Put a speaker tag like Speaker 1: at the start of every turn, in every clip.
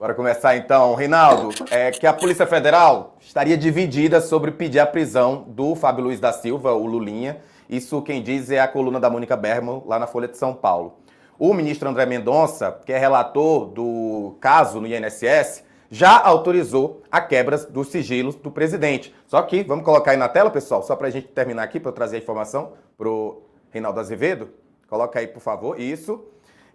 Speaker 1: Bora começar então. Reinaldo, que a Polícia Federal estaria dividida sobre pedir a prisão do Fábio Luiz da Silva, o Lulinha. Isso quem diz é a coluna da Mônica Bergman, lá na Folha de São Paulo. O ministro André Mendonça, que é relator do caso no INSS, já autorizou a quebra dos sigilos do presidente. Só que, vamos colocar aí na tela, pessoal, só para a gente terminar aqui, para eu trazer a informação para o Reinaldo Azevedo. Coloca aí, por favor, isso.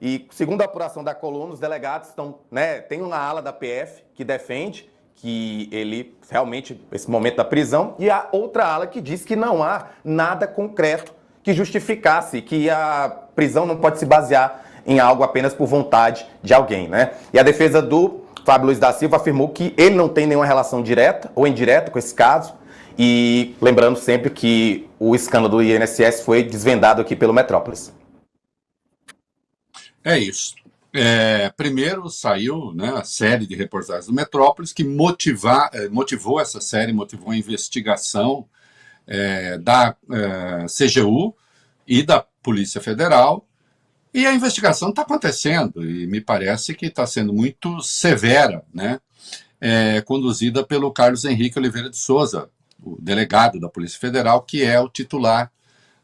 Speaker 1: E, segundo a apuração da coluna, os delegados estão, tem uma ala da PF que defende que ele realmente, esse momento da prisão, e a outra ala que diz que não há nada concreto que justificasse que a prisão não pode se basear em algo apenas por vontade de alguém, né? E a defesa do Fábio Luiz da Silva afirmou que ele não tem nenhuma relação direta ou indireta com esse caso, e lembrando sempre que o escândalo do INSS foi desvendado aqui pelo Metrópolis.
Speaker 2: É isso. Primeiro saiu, né, a série de reportagens do Metrópolis que motivou essa série, motivou a investigação da CGU e da Polícia Federal, e a investigação está acontecendo, e me parece que está sendo muito severa, né, conduzida pelo Carlos Henrique Oliveira de Souza, o delegado da Polícia Federal, que é o titular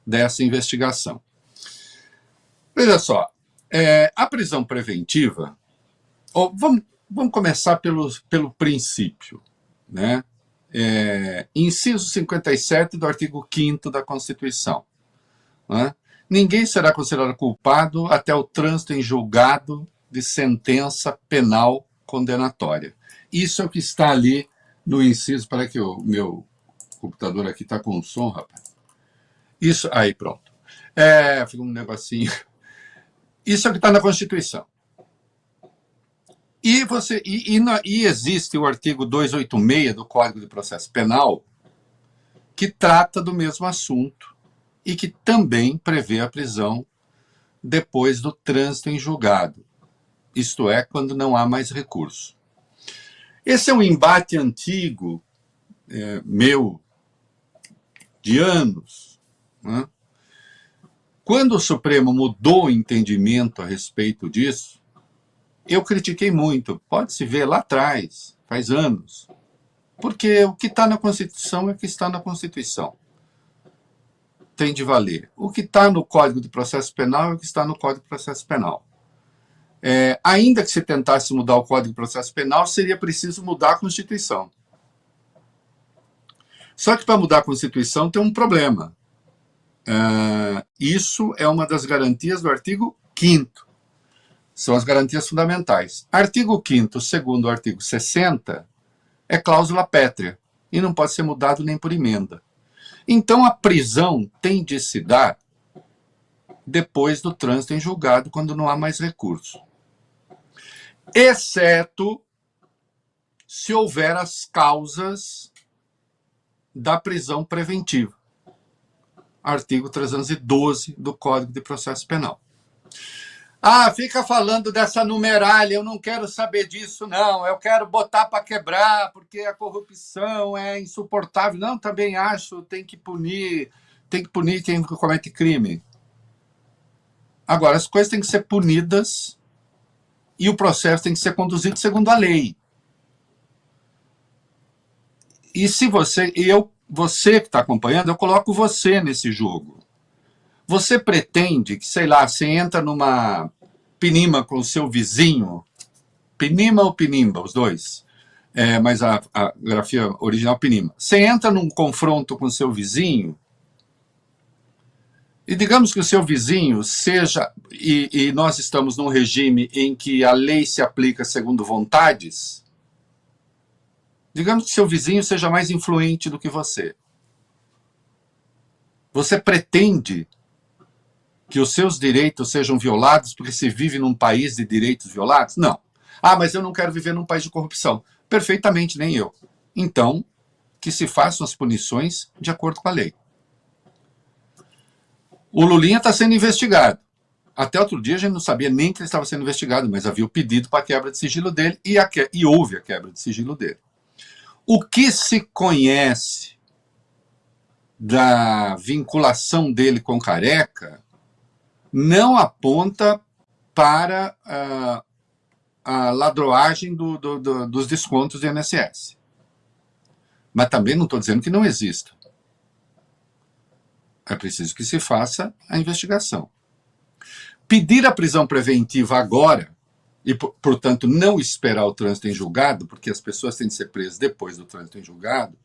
Speaker 2: dessa investigação. Veja só, a prisão preventiva, vamos começar pelo princípio, né? Inciso 57 do artigo 5º da Constituição. Né? Ninguém será considerado culpado até o trânsito em julgado de sentença penal condenatória. Isso é o que está ali no inciso. Para que o meu computador aqui está com som, rapaz. Isso, aí pronto. Fica um negocinho. Isso é o que está na Constituição. E existe o artigo 286 do Código de Processo Penal, que trata do mesmo assunto e que também prevê a prisão depois do trânsito em julgado, isto é, quando não há mais recurso. Esse é um embate antigo, meu, de anos, né? Quando o Supremo mudou o entendimento a respeito disso, eu critiquei muito. Pode-se ver lá atrás, faz anos. Porque o que está na Constituição é o que está na Constituição. Tem de valer. O que está no Código de Processo Penal é o que está no Código de Processo Penal. Ainda que se tentasse mudar o Código de Processo Penal, seria preciso mudar a Constituição. Só que para mudar a Constituição tem um problema. Isso é uma das garantias do artigo 5º. São as garantias fundamentais. Artigo 5º, segundo o artigo 60, é cláusula pétrea e não pode ser mudado nem por emenda. Então a prisão tem de se dar depois do trânsito em julgado, quando não há mais recurso. Exceto se houver as causas da prisão preventiva. Artigo 312 do Código de Processo Penal. Fica falando dessa numeralha, eu não quero saber disso, não. Eu quero botar para quebrar, porque a corrupção é insuportável. Não, também acho, tem que punir quem comete crime. Agora, as coisas têm que ser punidas e o processo tem que ser conduzido segundo a lei. E se você que está acompanhando, eu coloco você nesse jogo. Você pretende que, sei lá, você entra numa pinima com o seu vizinho, pinima ou pinimba, os dois, mas a grafia original pinima. Você entra num confronto com o seu vizinho, e digamos que o seu vizinho seja, e nós estamos num regime em que a lei se aplica segundo vontades, digamos que seu vizinho seja mais influente do que você. Você pretende que os seus direitos sejam violados porque se vive num país de direitos violados? Não. Mas eu não quero viver num país de corrupção. Perfeitamente, nem eu. Então, que se façam as punições de acordo com a lei. O Lulinha está sendo investigado. Até outro dia a gente não sabia nem que ele estava sendo investigado, mas havia o pedido para a quebra de sigilo dele e houve a quebra de sigilo dele. O que se conhece da vinculação dele com Careca não aponta para a ladroagem dos descontos do INSS. Mas também não estou dizendo que não exista. É preciso que se faça a investigação. Pedir a prisão preventiva agora, e, portanto, não esperar o trânsito em julgado, porque as pessoas têm de ser presas depois do trânsito em julgado,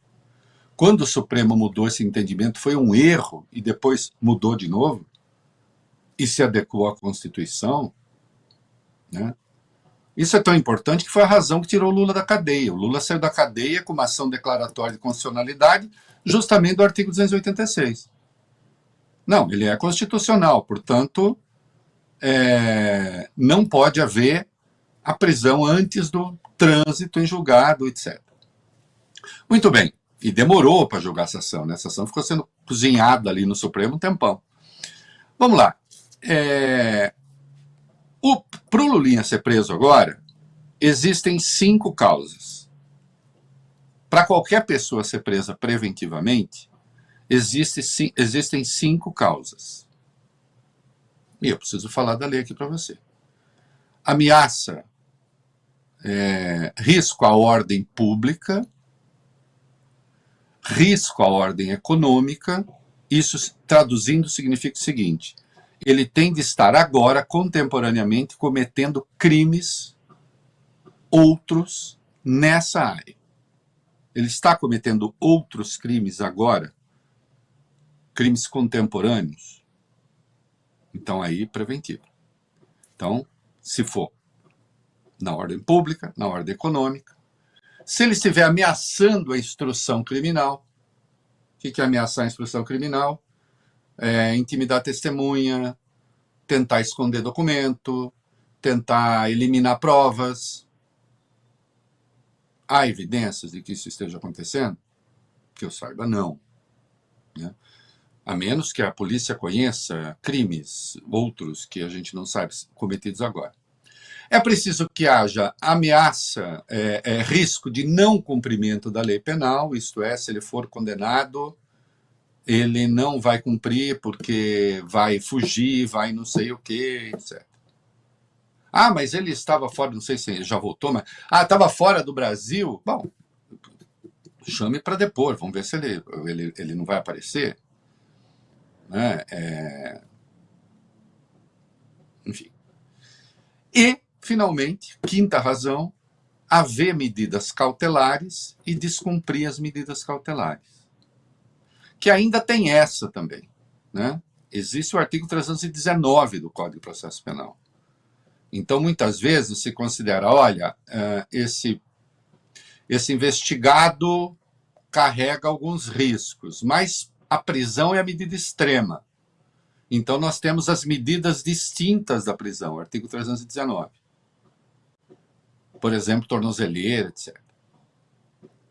Speaker 2: quando o Supremo mudou esse entendimento, foi um erro, e depois mudou de novo, e se adequou à Constituição, né? Isso é tão importante que foi a razão que tirou o Lula da cadeia. O Lula saiu da cadeia com uma ação declaratória de constitucionalidade, justamente do artigo 286. Não, ele é constitucional, portanto, não pode haver a prisão antes do trânsito em julgado, etc. Muito bem, e demorou para julgar essa ação, né? Essa ação ficou sendo cozinhada ali no Supremo um tempão. Vamos lá. Para o Lulinha ser preso agora, existem 5 causas. Para qualquer pessoa ser presa preventivamente, existem 5 causas. E eu preciso falar da lei aqui para você. Ameaça, risco à ordem pública, risco à ordem econômica. Isso, traduzindo, significa o seguinte: ele tem de estar agora, contemporaneamente, cometendo crimes outros nessa área. Ele está cometendo outros crimes agora, crimes contemporâneos. Então, aí, preventivo. Então, se for na ordem pública, na ordem econômica, se ele estiver ameaçando a instrução criminal, o que é ameaçar a instrução criminal? Intimidar testemunha, tentar esconder documento, tentar eliminar provas. Há evidências de que isso esteja acontecendo? Que eu saiba, não. Né? A menos que a polícia conheça crimes, outros que a gente não sabe, cometidos agora. É preciso que haja ameaça, risco de não cumprimento da lei penal, isto é, se ele for condenado, ele não vai cumprir porque vai fugir, vai não sei o quê, etc. Ah, mas ele estava fora, não sei se ele já voltou, mas... estava fora do Brasil? Bom, chame para depor, vamos ver se ele não vai aparecer. Né? Enfim. E, finalmente, quinta razão, haver medidas cautelares e descumprir as medidas cautelares. Que ainda tem essa também. Né? Existe o artigo 319 do Código de Processo Penal. Então, muitas vezes se considera, olha, esse investigado carrega alguns riscos, mas a prisão é a medida extrema. Então, nós temos as medidas distintas da prisão, artigo 319. Por exemplo, tornozeleira, etc.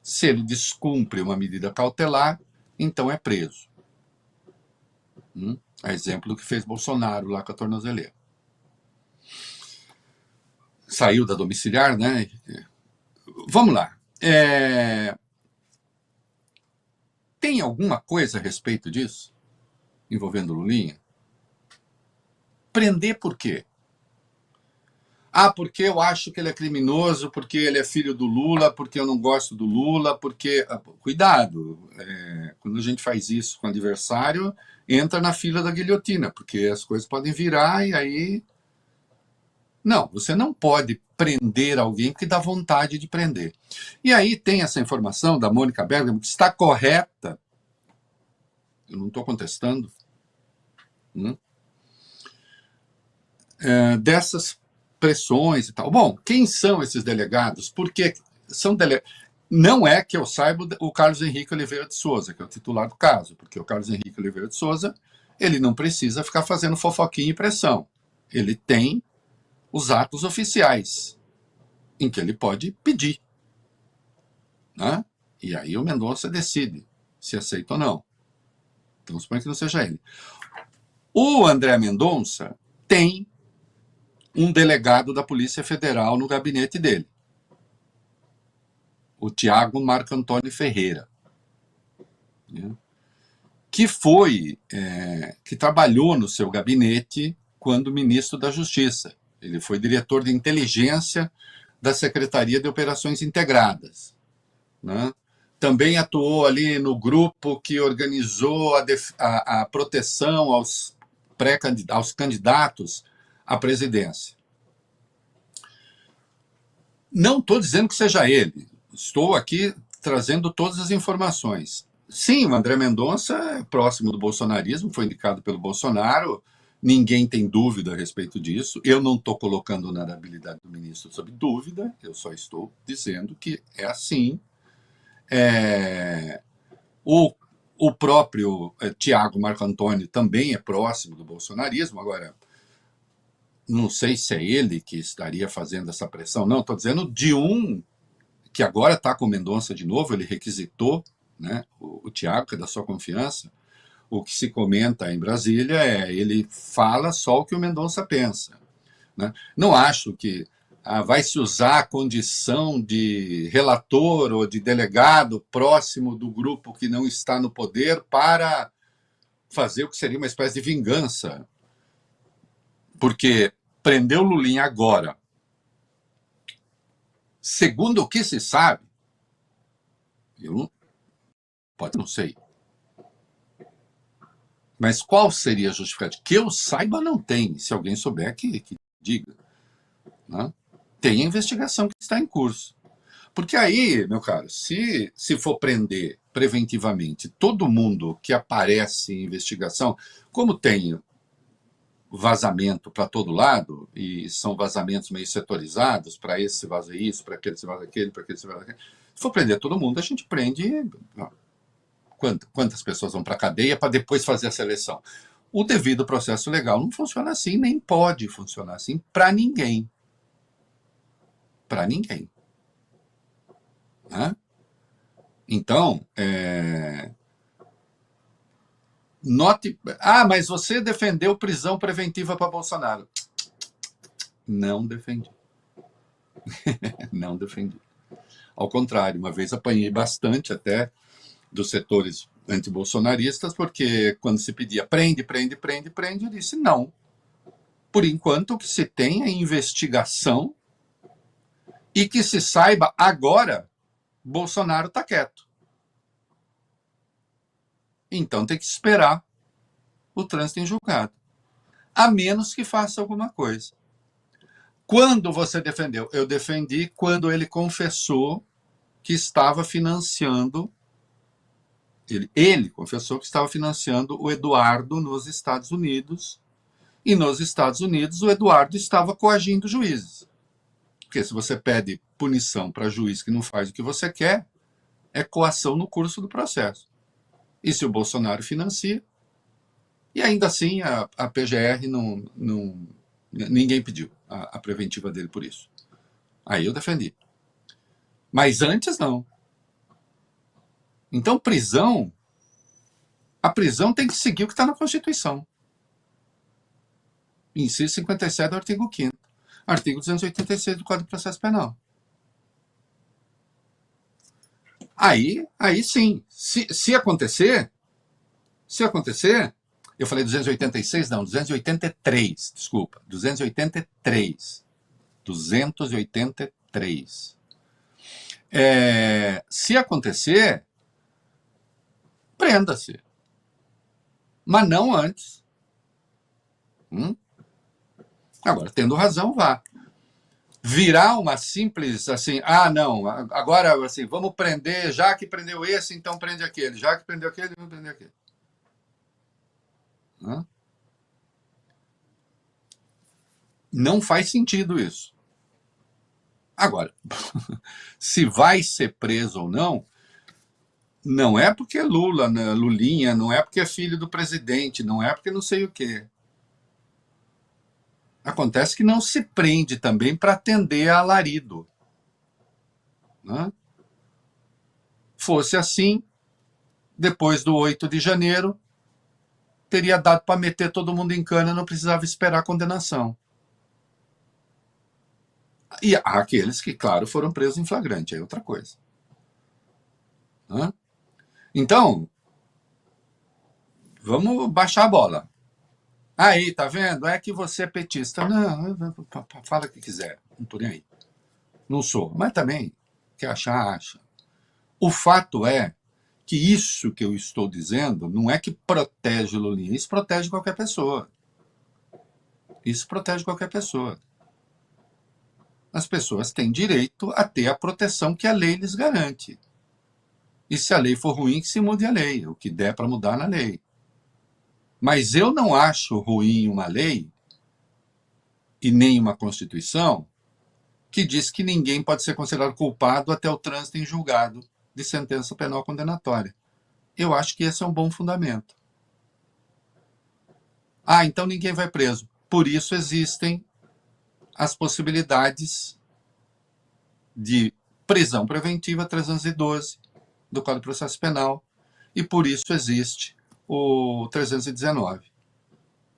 Speaker 2: Se ele descumpre uma medida cautelar, então é preso. A exemplo do que fez Bolsonaro lá com a tornozeleira. Saiu da domiciliar, né? Vamos lá. Tem alguma coisa a respeito disso? Envolvendo Lulinha? Prender por quê? Porque eu acho que ele é criminoso, porque ele é filho do Lula, porque eu não gosto do Lula, porque... Cuidado, quando a gente faz isso com o adversário, entra na fila da guilhotina, porque as coisas podem virar e aí... Não, você não pode prender alguém porque dá vontade de prender. E aí tem essa informação da Mônica Bergamo, que está correta. Eu não estou contestando. Dessas pressões e tal. Bom, quem são esses delegados? Porque são não é que eu saiba o Carlos Henrique Oliveira de Souza, que é o titular do caso, porque o Carlos Henrique Oliveira de Souza, ele não precisa ficar fazendo fofoquinha e pressão. Ele tem os atos oficiais, em que ele pode pedir. Né? E aí o Mendonça decide se aceita ou não. Então, suponho que não seja ele. O André Mendonça tem um delegado da Polícia Federal no gabinete dele, o Tiago Marco Antônio Ferreira, né? Que trabalhou no seu gabinete quando ministro da Justiça. Ele foi diretor de inteligência da Secretaria de Operações Integradas, né? Também atuou ali no grupo que organizou a proteção aos candidatos à presidência. Não estou dizendo que seja ele, estou aqui trazendo todas as informações. Sim, o André Mendonça é próximo do bolsonarismo, foi indicado pelo Bolsonaro, ninguém tem dúvida a respeito disso. Eu não estou colocando a honorabilidade do ministro sob dúvida, eu só estou dizendo que é assim. O próprio Tiago Marco Antônio também é próximo do bolsonarismo. Agora, não sei se é ele que estaria fazendo essa pressão, não, estou dizendo de um que agora está com Mendonça de novo, ele requisitou, né, o Tiago, que é da sua confiança. O que se comenta em Brasília é ele fala só o que o Mendonça pensa, né? Não acho que vai se usar a condição de relator ou de delegado próximo do grupo que não está no poder para fazer o que seria uma espécie de vingança. Porque prendeu Lulinha agora, segundo o que se sabe, pode não sei, mas qual seria a justificativa? Que eu saiba, não tem. Se alguém souber, que diga, né? Tem a investigação que está em curso. Porque aí, meu caro, se for prender preventivamente todo mundo que aparece em investigação, como tem vazamento para todo lado, e são vazamentos meio setorizados, para esse se vaza isso, para aquele se vaza aquele, para aquele se vaza aquele. Se for prender todo mundo, a gente prende quantas pessoas vão para a cadeia para depois fazer a seleção. O devido processo legal não funciona assim, nem pode funcionar assim para ninguém. Para ninguém. Né? Então, note... mas você defendeu prisão preventiva para Bolsonaro. Não defendi. Não defendi. Ao contrário, uma vez apanhei bastante até dos setores antibolsonaristas, porque quando se pedia prende, eu disse não. Por enquanto, o que se tem é investigação e que se saiba agora, Bolsonaro está quieto. Então tem que esperar o trânsito em julgado. A menos que faça alguma coisa. Quando você defendeu? Eu defendi quando ele confessou que estava financiando, ele confessou que estava financiando o Eduardo nos Estados Unidos, e nos Estados Unidos o Eduardo estava coagindo juízes. Porque se você pede punição para juiz que não faz o que você quer, é coação no curso do processo. E se o Bolsonaro financia, e ainda assim a PGR ninguém pediu a preventiva dele por isso. Aí eu defendi. Mas antes não. Então a prisão tem que seguir o que está na Constituição. Inciso 57 do artigo 5º. Artigo 286 do Código de Processo Penal. Aí sim, se acontecer, eu falei 286, não, 283, desculpa, 283. Se acontecer, prenda-se. Mas não antes. Agora, tendo razão, vá. Virar uma simples, assim, não, agora, assim, vamos prender, já que prendeu esse, então prende aquele, já que prendeu aquele, vamos prender aquele. Não faz sentido isso. Agora, se vai ser preso ou não é porque é Lula, né, Lulinha, não é porque é filho do presidente, não é porque não sei o quê. Acontece que não se prende também para atender a alarido. Né? Fosse assim, depois do 8 de janeiro, teria dado para meter todo mundo em cana, não precisava esperar a condenação. E há aqueles que, claro, foram presos em flagrante, é outra coisa. Né? Então, vamos baixar a bola. Aí, tá vendo? É que você é petista. Não, fala o que quiser, não tô nem aí. Não sou. Mas também, quer achar, acha. O fato é que isso que eu estou dizendo não é que protege o Lulinha, isso protege qualquer pessoa. Isso protege qualquer pessoa. As pessoas têm direito a ter a proteção que a lei lhes garante. E se a lei for ruim, que se mude a lei, o que der para mudar na lei. Mas eu não acho ruim uma lei e nem uma Constituição que diz que ninguém pode ser considerado culpado até o trânsito em julgado de sentença penal condenatória. Eu acho que esse é um bom fundamento. Ah, então ninguém vai preso. Por isso existem as possibilidades de prisão preventiva 312 do Código de Processo Penal e por isso existe o 319.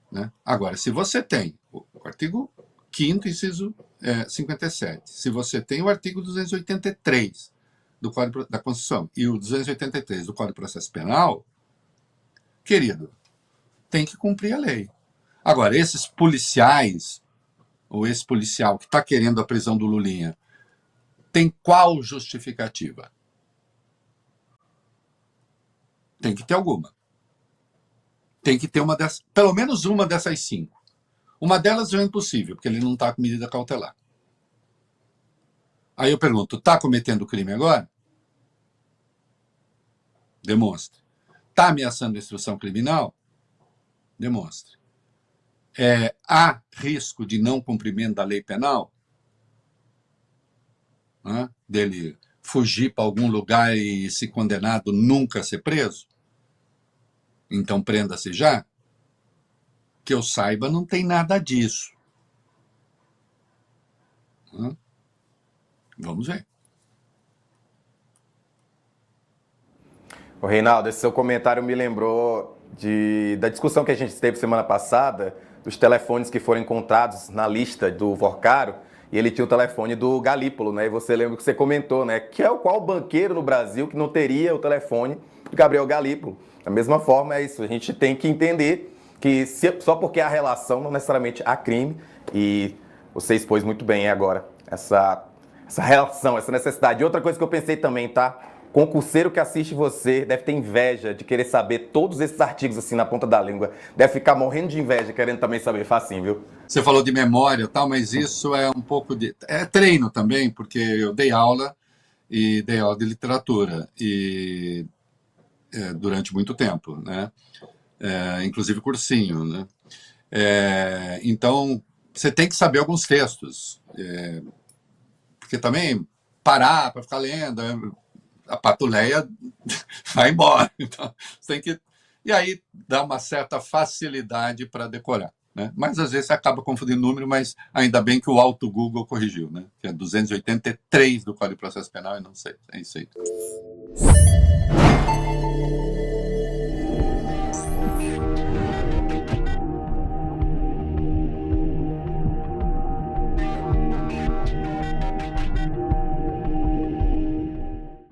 Speaker 2: Né? Agora, se você tem o artigo 5º, inciso 57, se você tem o artigo 283 do Código da Constituição e o 283 do Código de Processo Penal, querido, tem que cumprir a lei. Agora, esses policiais, ou esse policial que está querendo a prisão do Lulinha, tem qual justificativa? Tem que ter alguma. Tem que ter uma dessas, pelo menos uma dessas 5. Uma delas é impossível, porque ele não está com medida cautelar. Aí eu pergunto, está cometendo crime agora? Demonstre. Está ameaçando a instrução criminal? Demonstre. Há risco de não cumprimento da lei penal? Né? Dele fugir para algum lugar e, se condenado, nunca ser preso? Então prenda-se já? Que eu saiba, não tem nada disso. Vamos ver.
Speaker 1: Ô, Reinaldo, esse seu comentário me lembrou da discussão que a gente teve semana passada, dos telefones que foram encontrados na lista do Vorcaro, e ele tinha o telefone do Galípolo, né? E você lembra que você comentou, né? Que é o qual banqueiro no Brasil que não teria o telefone do Gabriel Galípolo. Da mesma forma, é isso. A gente tem que entender que só porque há relação, não necessariamente há crime. E você expôs muito bem agora essa relação, essa necessidade. E outra coisa que eu pensei também, tá? Concurseiro que assiste você deve ter inveja de querer saber todos esses artigos assim na ponta da língua. Deve ficar morrendo de inveja querendo também saber facinho, viu?
Speaker 2: Você falou de memória e tal, mas isso é um pouco de... É treino também, porque eu dei aula de literatura e durante muito tempo, né? Inclusive cursinho, né? Então, você tem que saber alguns textos, porque também parar para ficar lendo, a patuleia vai embora. Então, você tem que... E aí dá uma certa facilidade para decorar. Né? Mas às vezes você acaba confundindo número, mas ainda bem que o Auto Google corrigiu, né? Que é 283 do Código de Processo Penal e não sei. É isso aí.